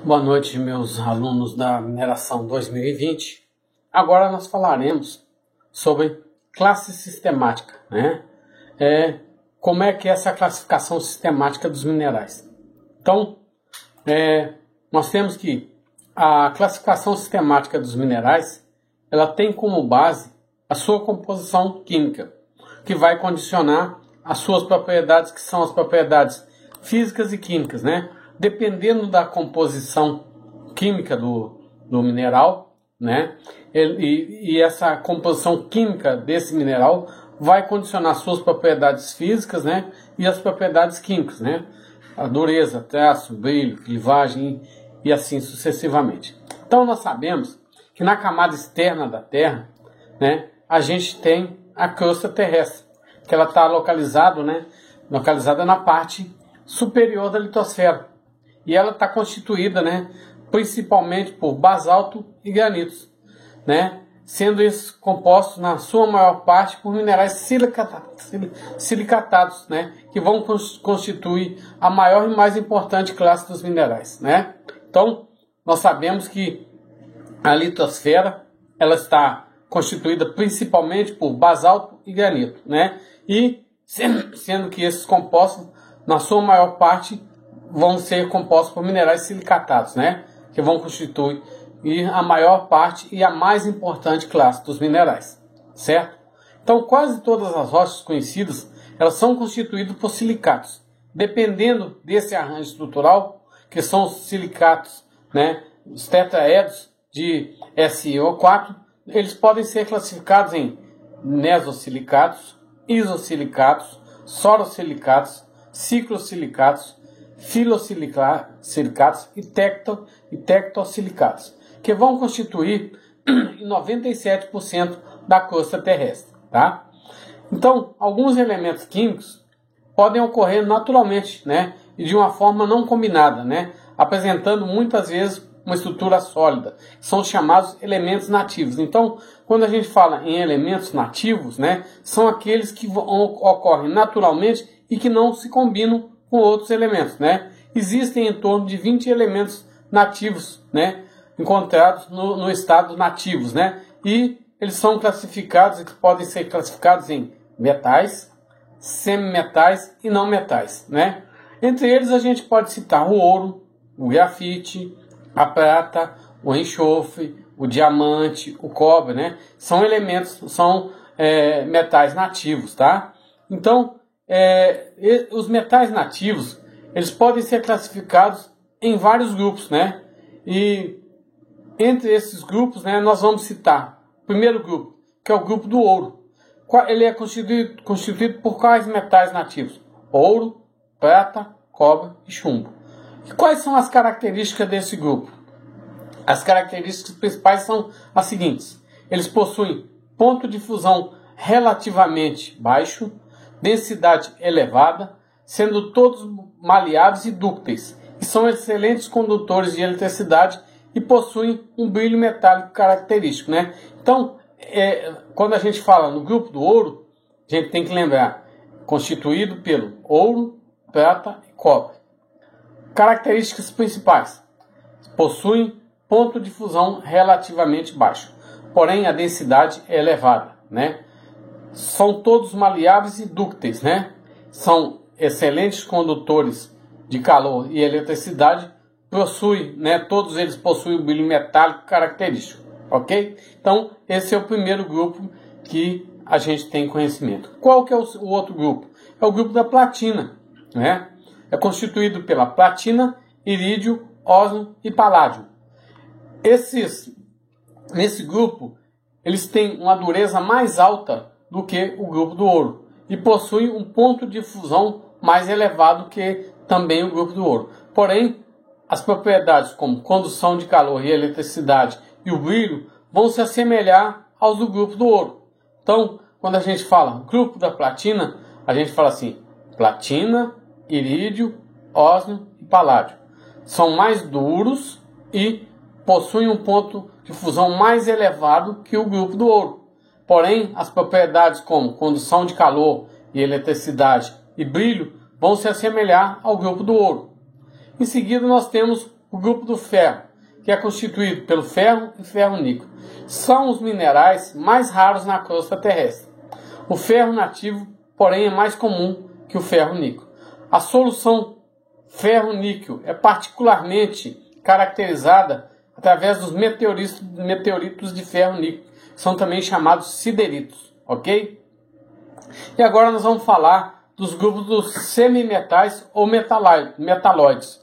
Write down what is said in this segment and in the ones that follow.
Boa noite, meus alunos da mineração 2020. Agora nós falaremos sobre classe sistemática, né? Como é que é essa classificação sistemática dos minerais. Então, nós temos que a classificação sistemática dos minerais, ela tem como base a sua composição química, que vai condicionar as suas propriedades, que são as propriedades físicas e químicas, né? Dependendo da composição química do mineral, né? E essa composição química desse mineral vai condicionar suas propriedades físicas, né? E as propriedades químicas, né? A dureza, traço, brilho, clivagem e assim sucessivamente. Então nós sabemos que na camada externa da Terra, né? A gente tem a crosta terrestre, que ela está localizada na parte superior da litosfera. E ela está constituída, né, principalmente por basalto e granitos, né, sendo esses compostos, na sua maior parte, por minerais silicatados, né, que vão constituir a maior e mais importante classe dos minerais, né. Então, nós sabemos que a litosfera ela está constituída principalmente por basalto e granito, né, e sendo que esses compostos, na sua maior parte, vão ser compostos por minerais silicatados, né? Que vão constituir a maior parte e a mais importante classe dos minerais, certo? Então, quase todas as rochas conhecidas, elas são constituídas por silicatos. Dependendo desse arranjo estrutural, que são os silicatos, né? Os tetraedros de SiO4, eles podem ser classificados em nesosilicatos, isosilicatos, sorosilicatos, ciclosilicatos, filosilicatos e tectosilicatos, que vão constituir 97% da crosta terrestre, tá? Então, alguns elementos químicos podem ocorrer naturalmente, né, e de uma forma não combinada, né, apresentando muitas vezes uma estrutura sólida. São chamados elementos nativos. Então, quando a gente fala em elementos nativos, né, são aqueles que ocorrem naturalmente e que não se combinam com outros elementos, né? Existem em torno de 20 elementos nativos, né? Encontrados no estado nativos, né? E eles são classificados, eles podem ser classificados em metais, semimetais e não metais, né? Entre eles a gente pode citar o ouro, o grafite, a prata, o enxofre, o diamante, o cobre, né? São elementos, são metais nativos, tá? Então, os metais nativos, eles podem ser classificados em vários grupos, né? E entre esses grupos, né, nós vamos citar o primeiro grupo, que é o grupo do ouro. Ele é constituído por quais metais nativos? Ouro, prata, cobre e chumbo. E quais são as características desse grupo? As características principais são as seguintes: eles possuem ponto de fusão relativamente baixo, densidade elevada, sendo todos maleáveis e dúcteis, e são excelentes condutores de eletricidade e possuem um brilho metálico característico, né? Então, quando a gente fala no grupo do ouro, a gente tem que lembrar, constituído pelo ouro, prata e cobre. Características principais: possuem ponto de fusão relativamente baixo, porém a densidade é elevada, né? São todos maleáveis e dúcteis, né? São excelentes condutores de calor e eletricidade, todos eles possuem um brilho metálico característico, ok? Então, esse é o primeiro grupo que a gente tem conhecimento. Qual que é o outro grupo? É o grupo da platina, né? É constituído pela platina, irídio, ósmio e paládio. Nesse grupo, eles têm uma dureza mais alta do que o grupo do ouro e possuem um ponto de fusão mais elevado que também o grupo do ouro. Porém, as propriedades como condução de calor e eletricidade e o brilho vão se assemelhar aos do grupo do ouro. Então, quando a gente fala grupo da platina, a gente fala assim: platina, irídio, ósmio e paládio. São mais duros e possuem um ponto de fusão mais elevado que o grupo do ouro. Porém, as propriedades como condução de calor e eletricidade e brilho vão se assemelhar ao grupo do ouro. Em seguida, nós temos o grupo do ferro, que é constituído pelo ferro e ferro-níquel. São os minerais mais raros na crosta terrestre. O ferro nativo, porém, é mais comum que o ferro-níquel. A solução ferro-níquel é particularmente caracterizada através dos meteoritos de ferro-níquel, que são também chamados sideritos, ok? E agora nós vamos falar dos grupos dos semimetais ou metalóides.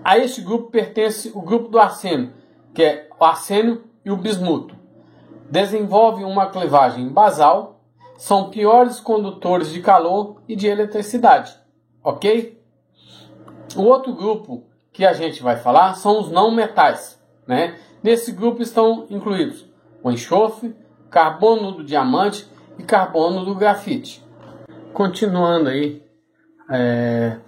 A este grupo pertence o grupo do arsênio, que é o arsênio e o bismuto. Desenvolvem uma clivagem basal, são piores condutores de calor e de eletricidade, ok? O outro grupo que a gente vai falar são os não metais, né? Nesse grupo estão incluídos o enxofre, carbono do diamante e carbono do grafite. Continuando aí,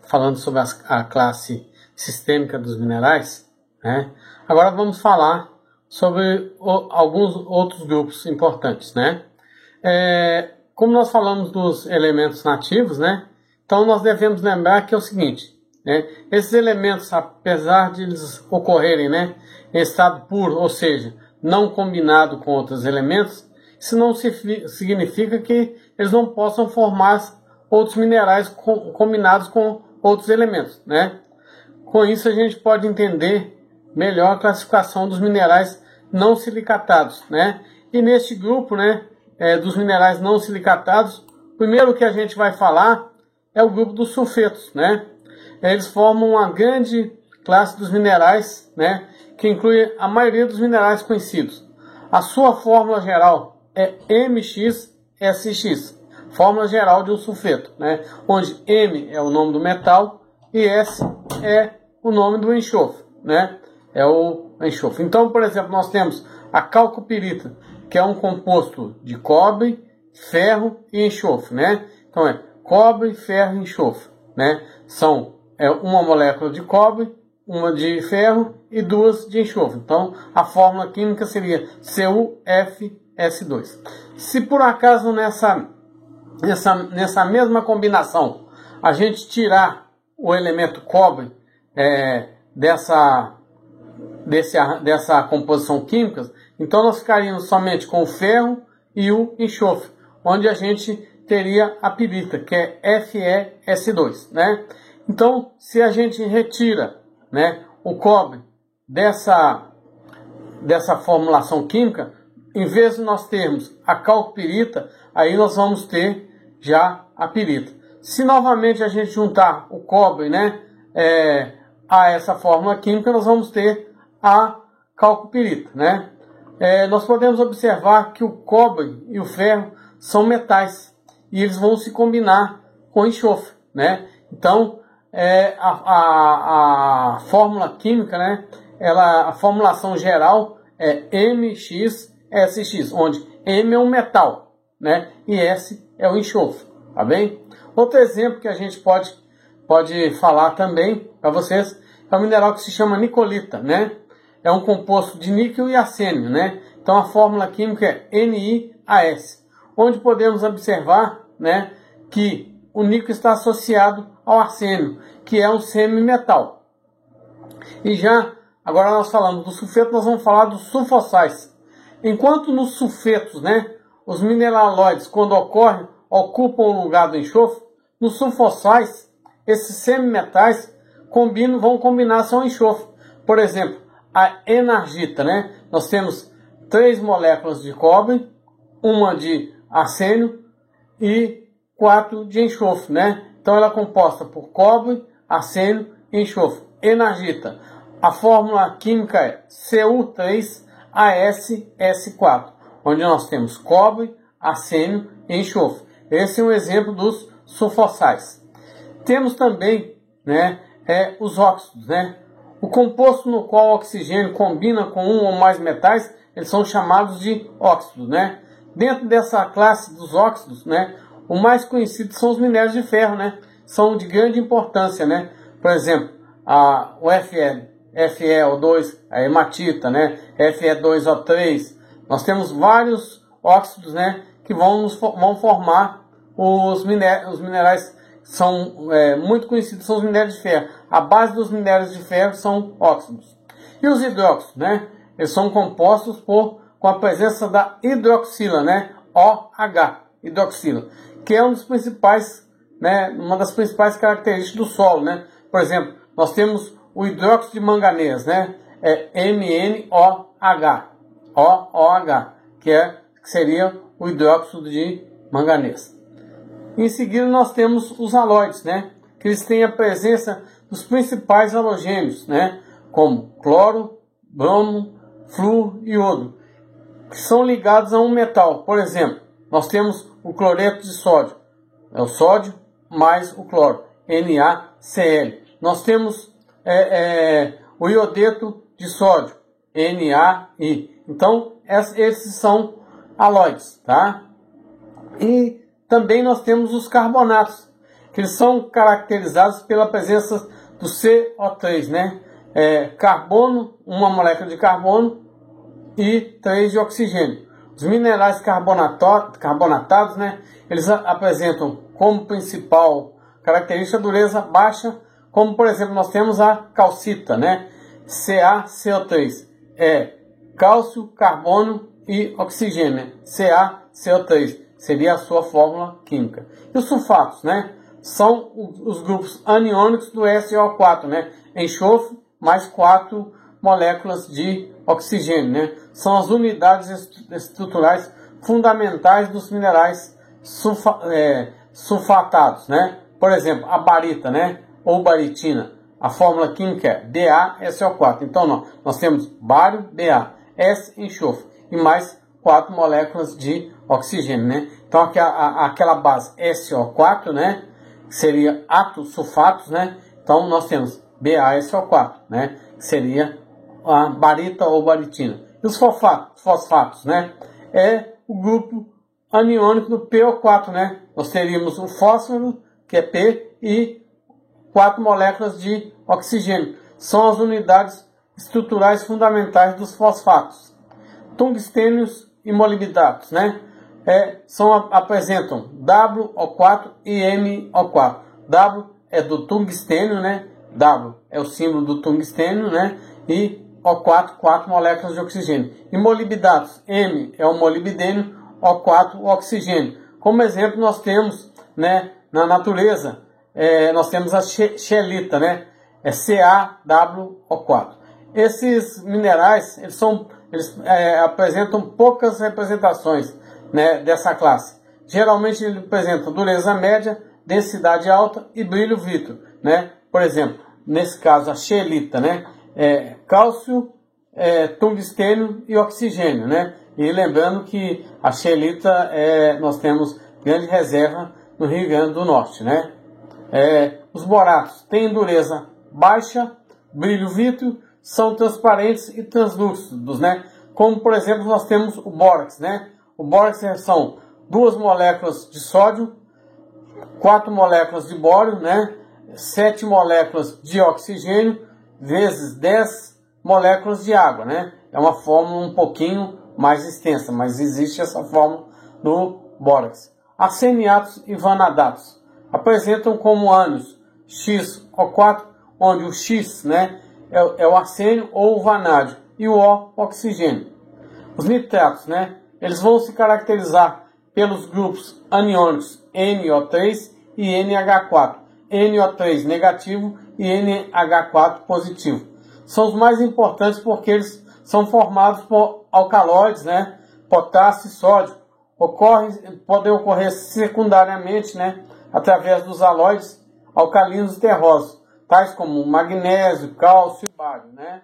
falando sobre a classe sistêmica dos minerais, né? Agora vamos falar sobre alguns outros grupos importantes, né? Como nós falamos dos elementos nativos, né? Então nós devemos lembrar que é o seguinte, né? Esses elementos, apesar de eles ocorrerem, né, em estado puro, ou seja, não combinado com outros elementos, isso não significa que eles não possam formar outros minerais combinados com outros elementos, né? Com isso a gente pode entender melhor a classificação dos minerais não silicatados, né? E neste grupo, né, dos minerais não silicatados, o primeiro que a gente vai falar é o grupo dos sulfetos, né? Eles formam uma grande classe dos minerais, né, que inclui a maioria dos minerais conhecidos. A sua fórmula geral é MXSX, fórmula geral de um sulfeto, né, onde M é o nome do metal e S é o nome do enxofre, né, é o enxofre. Então, por exemplo, nós temos a calcopirita, que é um composto de cobre, ferro e enxofre, né? Então é cobre, ferro e enxofre, né? São uma molécula de cobre, uma de ferro e duas de enxofre. Então a fórmula química seria CuFS2. Se por acaso nessa mesma combinação a gente tirar o elemento cobre dessa composição química, então nós ficaríamos somente com o ferro e o enxofre, onde a gente teria a pirita, que é FeS2, né? Então, se a gente retira, né, o cobre dessa formulação química, em vez de nós termos a calcopirita, aí nós vamos ter já a pirita. Se novamente a gente juntar o cobre, né, a essa fórmula química, nós vamos ter a calcopirita, né? Nós podemos observar que o cobre e o ferro são metais e eles vão se combinar com enxofre, né? Então, a fórmula química, né, a formulação geral é MXSX, onde M é um metal, né, e S é o enxofre, tá bem? Outro exemplo que a gente pode falar também para vocês é o mineral que se chama nicolita, né? É um composto de níquel e arsênio, né? Então a fórmula química é NiAs, onde podemos observar, né, que o níquel está associado ao arsênio, que é um semimetal. E já, agora nós falamos do sulfeto, nós vamos falar dos sulfossais. Enquanto nos sulfetos, né, os mineraloides, quando ocorrem, ocupam o lugar do enxofre, nos sulfossais, esses semimetais vão combinar com o enxofre. Por exemplo, a enargita, né? Nós temos 3 moléculas de cobre, uma de arsênio e 4 de enxofre, né? Então ela é composta por cobre, arsênio e enxofre. Enargita. A fórmula química é Cu3AsS4, onde nós temos cobre, arsênio e enxofre. Esse é um exemplo dos sulfossais. Temos também, né, os óxidos, né? O composto no qual o oxigênio combina com um ou mais metais, eles são chamados de óxidos, né? Dentro dessa classe dos óxidos, né, o mais conhecido são os minérios de ferro, né? São de grande importância, né? Por exemplo, o FeO2, a hematita, né? Fe2O3. Nós temos vários óxidos, né, que vão formar os minerais que são muito conhecidos, são os minérios de ferro. A base dos minérios de ferro são óxidos. E os hidróxidos, né? Eles são compostos com a presença da hidroxila, né? OH, hidroxila, que é um dos principais, né? Uma das principais características do solo, né? Por exemplo, nós temos o hidróxido de manganês, né? MnOH, OOH, que seria o hidróxido de manganês. Em seguida nós temos os halóides, né? Que eles têm a presença dos principais halogênios, né? Como cloro, bromo, flúor e iodo, que são ligados a um metal. Por exemplo, nós temos o cloreto de sódio, é o sódio mais o cloro, NaCl. Nós temos o iodeto de sódio, NaI. Então, esses são halóides, tá? E também nós temos os carbonatos, que eles são caracterizados pela presença do CO3, né? Carbono, uma molécula de carbono e 3 de oxigênio. Os minerais carbonatados, né? Eles apresentam como principal característica a dureza baixa, como por exemplo nós temos a calcita, né? CaCO3, cálcio, carbono e oxigênio, né? CaCO3 seria a sua fórmula química. E os sulfatos, né? São os grupos aniônicos do SO4, né? Enxofre mais 4 moléculas de oxigênio, né? São as unidades estruturais fundamentais dos minerais sulfatados, né? Por exemplo, a barita, né? Ou baritina. A fórmula química é BaSO4. Então, nós temos bário, Ba, S, enxofre e mais 4 moléculas de oxigênio, né? Então, aquela base SO4, né? Seria átomos sulfatos, né? Então, nós temos BaSO4, né? Que seria a barita ou baritina. E os fosfatos, né? É o grupo aniônico do PO4, né? Nós teríamos o fósforo, que é P, e 4 moléculas de oxigênio. São as unidades estruturais fundamentais dos fosfatos. Tungstênios e molibdatos, né? Apresentam WO4 e MO4. W é do tungstênio, né? W é o símbolo do tungstênio, né? E O4, 4 moléculas de oxigênio. E molibdatos, M é o molibdênio, O4 o oxigênio. Como exemplo, nós temos, né, na natureza, nós temos a scheelita, né? CaWO4. Esses minerais, eles apresentam poucas representações, né, dessa classe. Geralmente eles apresentam dureza média, densidade alta e brilho vítreo, né? Por exemplo, nesse caso a scheelita, né? Cálcio, tungstênio e oxigênio, né? E lembrando que a scheelita nós temos grande reserva no Rio Grande do Norte, né? Os boratos têm dureza baixa, brilho vítreo, são transparentes e translúcidos, né? Como por exemplo nós temos o bórax, né? O bórax são 2 moléculas de sódio, 4 moléculas de bório, né? 7 moléculas de oxigênio vezes 10 moléculas de água, né? É uma fórmula um pouquinho mais extensa, mas existe essa fórmula no bórax. Arseniatos e vanadatos apresentam como ânions XO4, onde o X, né, é o arsênio ou o vanádio e o O, oxigênio. Os nitratos, né, eles vão se caracterizar pelos grupos aniônicos NO3 e NH4. NO3 negativo e NH4 positivo. São os mais importantes porque eles são formados por alcaloides, né, potássio e sódio. Podem ocorrer secundariamente, né, através dos halóides alcalinos e terrosos, tais como magnésio, cálcio e bário, né?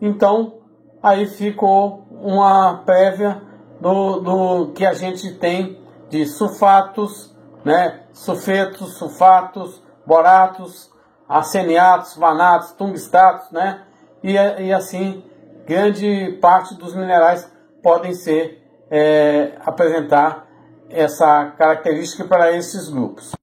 Então, aí ficou uma prévia do que a gente tem de sulfatos, né? Sulfetos, sulfatos, boratos, arseniatos, vanatos, tungstatos, né? E assim, grande parte dos minerais podem apresentar essa característica para esses grupos.